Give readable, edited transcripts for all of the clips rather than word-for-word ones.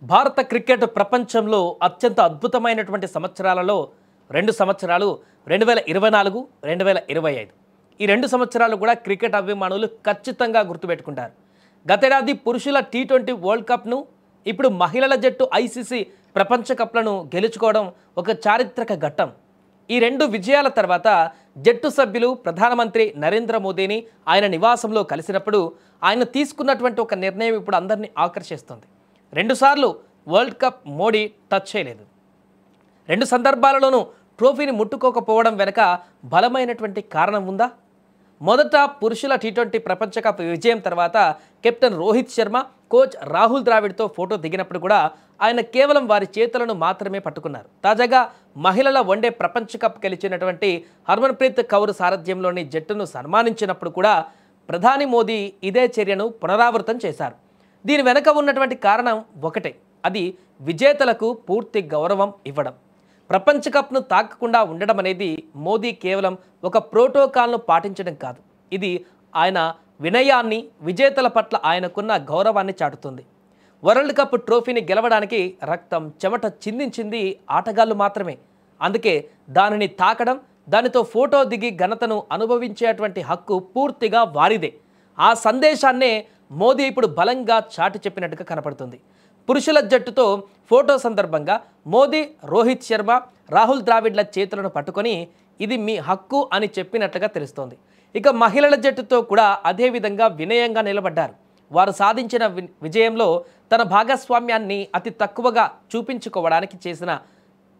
భారత క్రికెట్ ప్రపంచంలో అత్యంత అద్భుతమైనటువంటి సంవత్సరాలలో 2 సంవత్సరాలు 2024, 2025. ఈ 2 సంవత్సరాలు కూడా క్రికెట్ అభిమానులు ఖచ్చితంగా గుర్తుపెట్టుకుంటారు. గతేడాది పురుషుల టీ20 వరల్డ్ కప్ను, ఇప్పుడు మహిళల జట్టు ఐసీసీ ప్రపంచ కప్లను గెలుచుకోవడం ఒక చారిత్రక ఘట్టం. ఈ 2 విజయాల తర్వాత జట్టు సభ్యులు ప్రధానమంత్రి నరేంద్ర మోదీని ఆయన నివాసంలో కలిసినప్పుడు ఆయన తీసుకున్నటువంటి ఒక నిర్ణయం ఇప్పుడు అందరినీ ఆకర్షిస్తుంది. 2 సార్లు వరల్డ్ కప్ మోడీ టచ్ చేయలేదు. 2 సందర్భాలలోనూ ట్రోఫీని ముట్టుకోకపోవడం వెనుక బలమైనటువంటి కారణం ఉందా? మొదట పురుషుల టీ20 ప్రపంచ కప్ విజయం తర్వాత కెప్టెన్ రోహిత్ శర్మ, కోచ్ రాహుల్ ద్రావిడ్తో ఫోటో దిగినప్పుడు కూడా ఆయన కేవలం వారి చేతులను మాత్రమే పట్టుకున్నారు. తాజాగా మహిళల వన్డే ప్రపంచ కప్ గెలిచినటువంటి హర్మన్ప్రీత్ కౌర్ సారథ్యంలోని జట్టును సన్మానించినప్పుడు కూడా ప్రధాని మోదీ ఇదే చర్యను పునరావృతం చేశారు. దీని వెనుక ఉన్నటువంటి కారణం ఒకటే, అది విజేతలకు పూర్తి గౌరవం ఇవ్వడం. ప్రపంచ కప్ను తాకకుండా ఉండడం అనేది మోదీ కేవలం ఒక ప్రోటోకాల్ను పాటించడం కాదు, ఇది ఆయన వినయాన్ని, విజేతల పట్ల ఆయనకున్న గౌరవాన్ని చాటుతుంది. వరల్డ్ కప్ ట్రోఫీని గెలవడానికి రక్తం, చెమట చిందించింది ఆటగాళ్లు మాత్రమే. అందుకే దానిని తాకడం, దానితో ఫోటో దిగి ఘనతను అనుభవించేటువంటి హక్కు పూర్తిగా వారిదే. ఆ సందేశాన్నే మోదీ ఇప్పుడు బలంగా చాటి చెప్పినట్టుగా కనపడుతుంది. పురుషుల జట్టుతో ఫోటో సందర్భంగా మోదీ రోహిత్ శర్మ, రాహుల్ ద్రావిడ్ల చేతులను పట్టుకొని ఇది మీ హక్కు అని చెప్పినట్లుగా తెలుస్తోంది. ఇక మహిళల జట్టుతో కూడా అదే విధంగా వినయంగా నిలబడ్డారు. వారు సాధించిన విజయంలో తన భాగస్వామ్యాన్ని అతి తక్కువగా చూపించుకోవడానికి చేసిన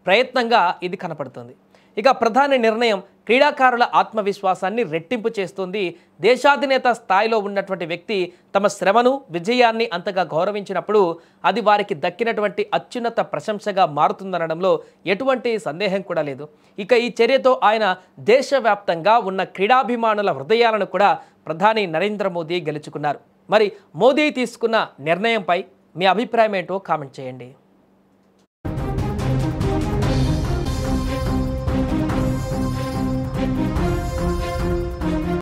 ప్రయత్నంగా ఇది కనపడుతుంది. ఇక ప్రధాని నిర్ణయం క్రీడాకారుల ఆత్మవిశ్వాసాన్ని రెట్టింపు చేస్తుంది. దేశాధినేత స్థాయిలో ఉన్నటువంటి వ్యక్తి తమ శ్రమను, విజయాన్ని అంతగా గౌరవించినప్పుడు అది వారికి దక్కినటువంటి అత్యున్నత ప్రశంసగా మారుతుందనడంలో ఎటువంటి సందేహం కూడా లేదు. ఇక ఈ చర్యతో ఆయన దేశవ్యాప్తంగా ఉన్న క్రీడాభిమానుల హృదయాలను కూడా ప్రధాని నరేంద్ర మోదీ గెలుచుకున్నారు. మరి మోదీ తీసుకున్న నిర్ణయంపై మీ అభిప్రాయం ఏంటో కామెంట్ చేయండి.